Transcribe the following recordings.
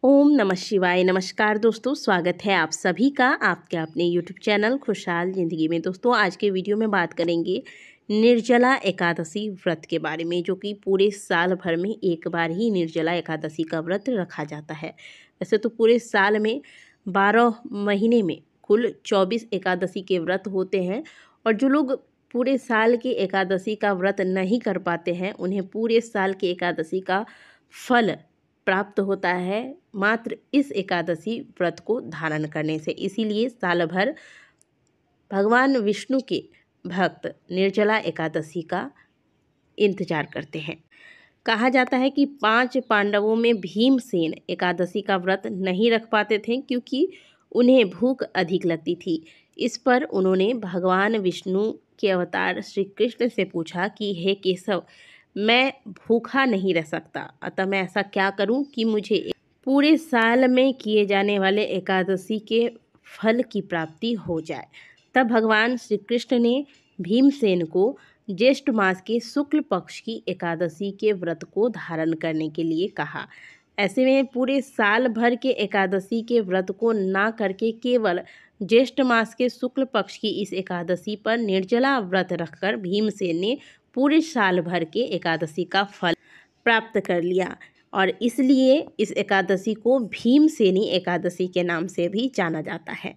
ओम नमः शिवाय। नमस्कार दोस्तों, स्वागत है आप सभी का आपके अपने यूट्यूब चैनल खुशहाल ज़िंदगी में। दोस्तों, आज के वीडियो में बात करेंगे निर्जला एकादशी व्रत के बारे में, जो कि पूरे साल भर में एक बार ही निर्जला एकादशी का व्रत रखा जाता है। वैसे तो पूरे साल में 12 महीने में कुल 24 एकादशी के व्रत होते हैं, और जो लोग पूरे साल के एकादशी का व्रत नहीं कर पाते हैं, उन्हें पूरे साल के एकादशी का फल प्राप्त होता है मात्र इस एकादशी व्रत को धारण करने से। इसीलिए साल भर भगवान विष्णु के भक्त निर्जला एकादशी का इंतजार करते हैं। कहा जाता है कि 5 पांडवों में भीमसेन एकादशी का व्रत नहीं रख पाते थे, क्योंकि उन्हें भूख अधिक लगती थी। इस पर उन्होंने भगवान विष्णु के अवतार श्री कृष्ण से पूछा कि हे केशव, मैं भूखा नहीं रह सकता, अतः मैं ऐसा क्या करूं कि मुझे पूरे साल में किए जाने वाले एकादशी के फल की प्राप्ति हो जाए। तब भगवान श्री कृष्ण ने भीमसेन को ज्येष्ठ मास के शुक्ल पक्ष की एकादशी के व्रत को धारण करने के लिए कहा। ऐसे में पूरे साल भर के एकादशी के व्रत को ना करके केवल ज्येष्ठ मास के शुक्ल पक्ष की इस एकादशी पर निर्जला व्रत रखकर भीमसेन ने पूरे साल भर के एकादशी का फल प्राप्त कर लिया, और इसलिए इस एकादशी को भीमसेनी एकादशी के नाम से भी जाना जाता है।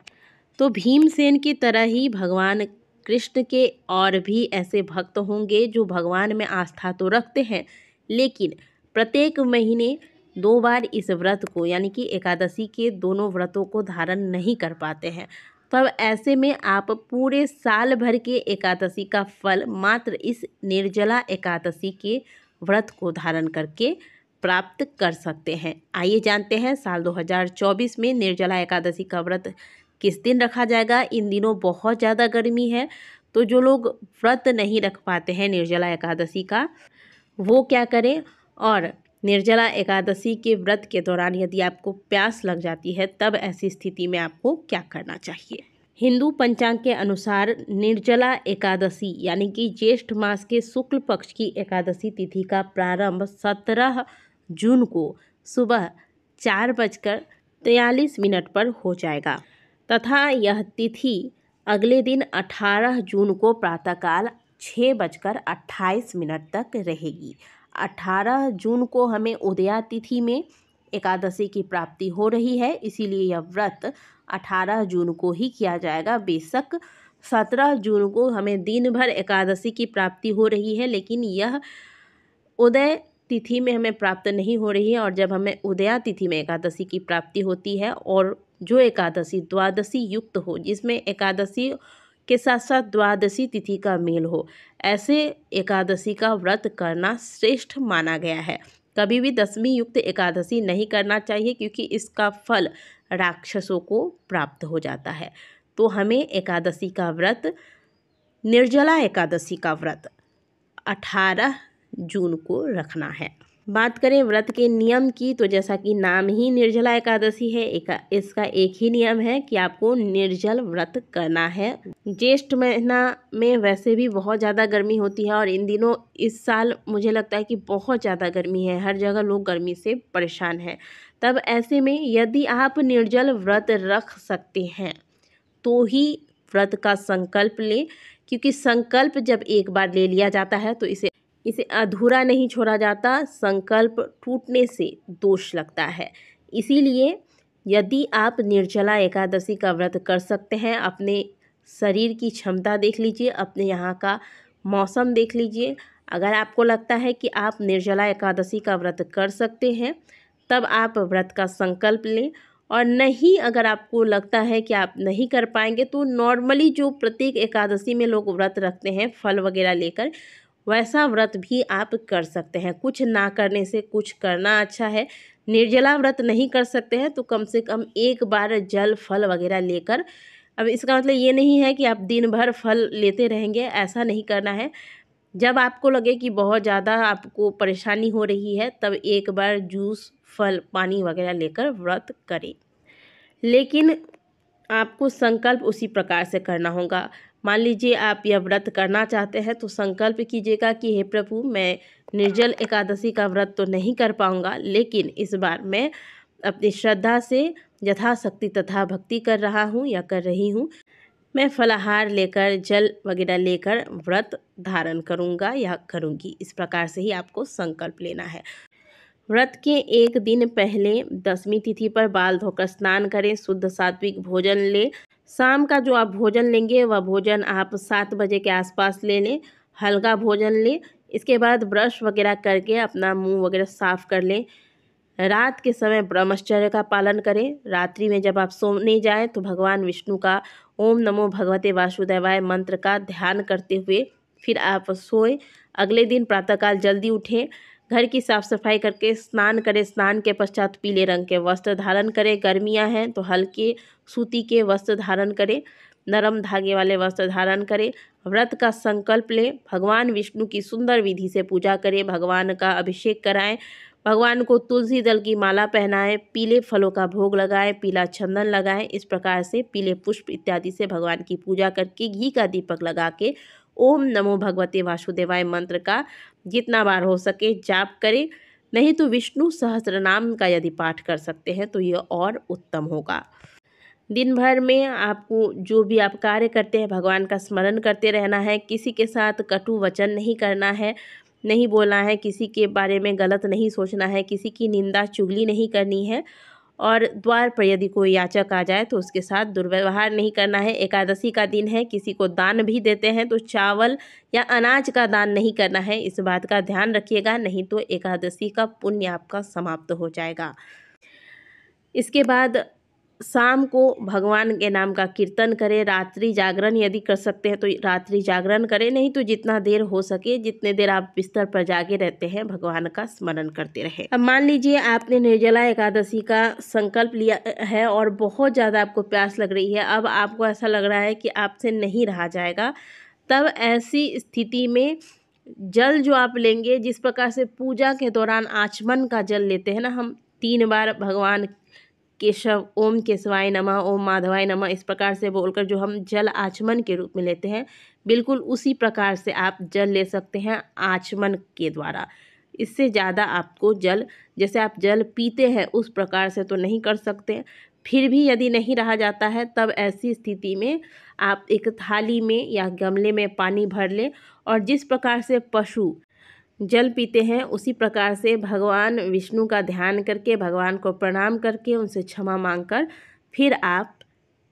तो भीमसेन की तरह ही भगवान कृष्ण के और भी ऐसे भक्त होंगे जो भगवान में आस्था तो रखते हैं, लेकिन प्रत्येक महीने 2 बार इस व्रत को, यानी कि एकादशी के दोनों व्रतों को धारण नहीं कर पाते हैं। तब ऐसे में आप पूरे साल भर के एकादशी का फल मात्र इस निर्जला एकादशी के व्रत को धारण करके प्राप्त कर सकते हैं। आइए जानते हैं साल 2024 में निर्जला एकादशी का व्रत किस दिन रखा जाएगा। इन दिनों बहुत ज़्यादा गर्मी है, तो जो लोग व्रत नहीं रख पाते हैं निर्जला एकादशी का, वो क्या करें। और निर्जला एकादशी के व्रत के दौरान यदि आपको प्यास लग जाती है, तब ऐसी स्थिति में आपको क्या करना चाहिए। हिंदू पंचांग के अनुसार निर्जला एकादशी यानी कि ज्येष्ठ मास के शुक्ल पक्ष की एकादशी तिथि का प्रारंभ 17 जून को सुबह 4:43 पर हो जाएगा, तथा यह तिथि अगले दिन 18 जून को प्रातःकाल 6:28 तक रहेगी। 18 जून को हमें उदया तिथि में एकादशी की प्राप्ति हो रही है, इसीलिए यह व्रत 18 जून को ही किया जाएगा। बेशक 17 जून को हमें दिन भर एकादशी की प्राप्ति हो रही है, लेकिन यह उदय तिथि में हमें प्राप्त नहीं हो रही है। और जब हमें उदया तिथि में एकादशी की प्राप्ति होती है, और जो एकादशी द्वादशी युक्त हो, जिसमें एकादशी के साथ साथ द्वादशी तिथि का मेल हो, ऐसे एकादशी का व्रत करना श्रेष्ठ माना गया है। कभी भी दशमी युक्त एकादशी नहीं करना चाहिए, क्योंकि इसका फल राक्षसों को प्राप्त हो जाता है। तो हमें एकादशी का व्रत, निर्जला एकादशी का व्रत 18 जून को रखना है। बात करें व्रत के नियम की, तो जैसा कि नाम ही निर्जला एकादशी है, इसका एक ही नियम है कि आपको निर्जल व्रत करना है। ज्येष्ठ महीना में वैसे भी बहुत ज़्यादा गर्मी होती है, और इन दिनों इस साल मुझे लगता है कि बहुत ज़्यादा गर्मी है, हर जगह लोग गर्मी से परेशान हैं। तब ऐसे में यदि आप निर्जल व्रत रख सकते हैं तो ही व्रत का संकल्प लें, क्योंकि संकल्प जब एक बार ले लिया जाता है तो इसे अधूरा नहीं छोड़ा जाता। संकल्प टूटने से दोष लगता है। इसीलिए यदि आप निर्जला एकादशी का व्रत कर सकते हैं, अपने शरीर की क्षमता देख लीजिए, अपने यहाँ का मौसम देख लीजिए। अगर आपको लगता है कि आप निर्जला एकादशी का व्रत कर सकते हैं, तब आप व्रत का संकल्प लें। और नहीं, अगर आपको लगता है कि आप नहीं कर पाएंगे, तो नॉर्मली जो प्रत्येक एकादशी में लोग व्रत रखते हैं फल वगैरह लेकर, वैसा व्रत भी आप कर सकते हैं। कुछ ना करने से कुछ करना अच्छा है। निर्जला व्रत नहीं कर सकते हैं तो कम से कम एक बार जल फल वगैरह लेकर, अब इसका मतलब ये नहीं है कि आप दिन भर फल लेते रहेंगे, ऐसा नहीं करना है। जब आपको लगे कि बहुत ज़्यादा आपको परेशानी हो रही है, तब एक बार जूस, फल, पानी वगैरह लेकर व्रत करें। लेकिन आपको संकल्प उसी प्रकार से करना होगा। मान लीजिए आप यह व्रत करना चाहते हैं, तो संकल्प कीजिएगा कि हे प्रभु, मैं निर्जल एकादशी का व्रत तो नहीं कर पाऊँगा, लेकिन इस बार मैं अपनी श्रद्धा से यथाशक्ति तथा भक्ति कर रहा हूँ या कर रही हूँ। मैं फलाहार लेकर, जल वगैरह लेकर व्रत धारण करूँगा या करूँगी। इस प्रकार से ही आपको संकल्प लेना है। व्रत के एक दिन पहले दशमी तिथि पर बाल धोकर स्नान करें, शुद्ध सात्विक भोजन लें। शाम का जो आप भोजन लेंगे वह भोजन आप 7 बजे के आसपास ले लें, हल्का भोजन लें। इसके बाद ब्रश वगैरह करके अपना मुंह वगैरह साफ कर लें। रात के समय ब्रह्मचर्य का पालन करें। रात्रि में जब आप सोने जाएं तो भगवान विष्णु का ओम नमो भगवते वासुदेवाय मंत्र का ध्यान करते हुए फिर आप सोएं। अगले दिन प्रातःकाल जल्दी उठें, घर की साफ सफाई करके स्नान करें। स्नान के पश्चात पीले रंग के वस्त्र धारण करें। गर्मियां हैं तो हल्के सूती के वस्त्र धारण करें, नरम धागे वाले वस्त्र धारण करें। व्रत का संकल्प लें। भगवान विष्णु की सुंदर विधि से पूजा करें। भगवान का अभिषेक कराएं। भगवान को तुलसी दल की माला पहनाएं। पीले फलों का भोग लगाएं, पीला चंदन लगाएं। इस प्रकार से पीले पुष्प इत्यादि से भगवान की पूजा करके घी का दीपक लगा के ओम नमो भगवते वासुदेवाय मंत्र का जितना बार हो सके जाप करें। नहीं तो विष्णु सहस्त्र नाम का यदि पाठ कर सकते हैं तो यह और उत्तम होगा। दिन भर में आपको जो भी आप कार्य करते हैं भगवान का स्मरण करते रहना है। किसी के साथ कटु वचन नहीं करना है, नहीं बोलना है, किसी के बारे में गलत नहीं सोचना है, किसी की निंदा चुगली नहीं करनी है। और द्वार पर यदि कोई याचक आ जाए तो उसके साथ दुर्व्यवहार नहीं करना है। एकादशी का दिन है, किसी को दान भी देते हैं तो चावल या अनाज का दान नहीं करना है। इस बात का ध्यान रखिएगा, नहीं तो एकादशी का पुण्य आपका समाप्त हो जाएगा। इसके बाद शाम को भगवान के नाम का कीर्तन करें। रात्रि जागरण यदि कर सकते हैं तो रात्रि जागरण करें, नहीं तो जितना देर हो सके, जितने देर आप बिस्तर पर जागे रहते हैं भगवान का स्मरण करते रहें। अब मान लीजिए आपने निर्जला एकादशी का संकल्प लिया है और बहुत ज़्यादा आपको प्यास लग रही है, अब आपको ऐसा लग रहा है कि आपसे नहीं रहा जाएगा, तब ऐसी स्थिति में जल जो आप लेंगे, जिस प्रकार से पूजा के दौरान आचमन का जल लेते हैं ना हम 3 बार भगवान केशव, ओम केशवाय नमः, ओम माधवाय नमः, इस प्रकार से बोलकर जो हम जल आचमन के रूप में लेते हैं, बिल्कुल उसी प्रकार से आप जल ले सकते हैं आचमन के द्वारा। इससे ज़्यादा आपको जल, जैसे आप जल पीते हैं उस प्रकार से तो नहीं कर सकते। फिर भी यदि नहीं रहा जाता है तब ऐसी स्थिति में आप एक थाली में या गमले में पानी भर लें और जिस प्रकार से पशु जल पीते हैं उसी प्रकार से भगवान विष्णु का ध्यान करके, भगवान को प्रणाम करके, उनसे क्षमा मांगकर फिर आप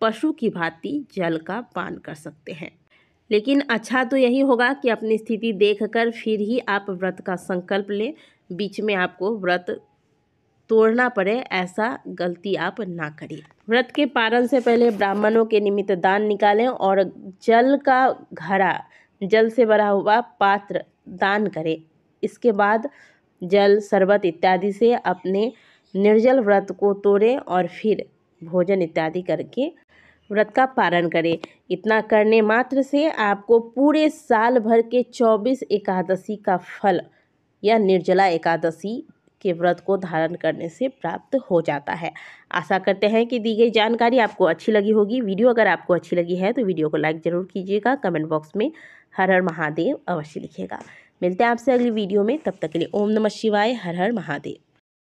पशु की भांति जल का पान कर सकते हैं। लेकिन अच्छा तो यही होगा कि अपनी स्थिति देखकर फिर ही आप व्रत का संकल्प लें। बीच में आपको व्रत तोड़ना पड़े ऐसा गलती आप ना करिए। व्रत के पारण से पहले ब्राह्मणों के निमित्त दान निकालें और जल का घड़ा, जल से भरा हुआ पात्र दान करें। इसके बाद जल, शरबत इत्यादि से अपने निर्जल व्रत को तोड़ें और फिर भोजन इत्यादि करके व्रत का पारण करें। इतना करने मात्र से आपको पूरे साल भर के 24 एकादशी का फल या निर्जला एकादशी के व्रत को धारण करने से प्राप्त हो जाता है। आशा करते हैं कि दी गई जानकारी आपको अच्छी लगी होगी। वीडियो अगर आपको अच्छी लगी है तो वीडियो को लाइक ज़रूर कीजिएगा। कमेंट बॉक्स में हर हर महादेव अवश्य लिखिएगा। मिलते हैं आपसे अगली वीडियो में, तब तक के लिए ओम नमः शिवाय, हर हर महादेव।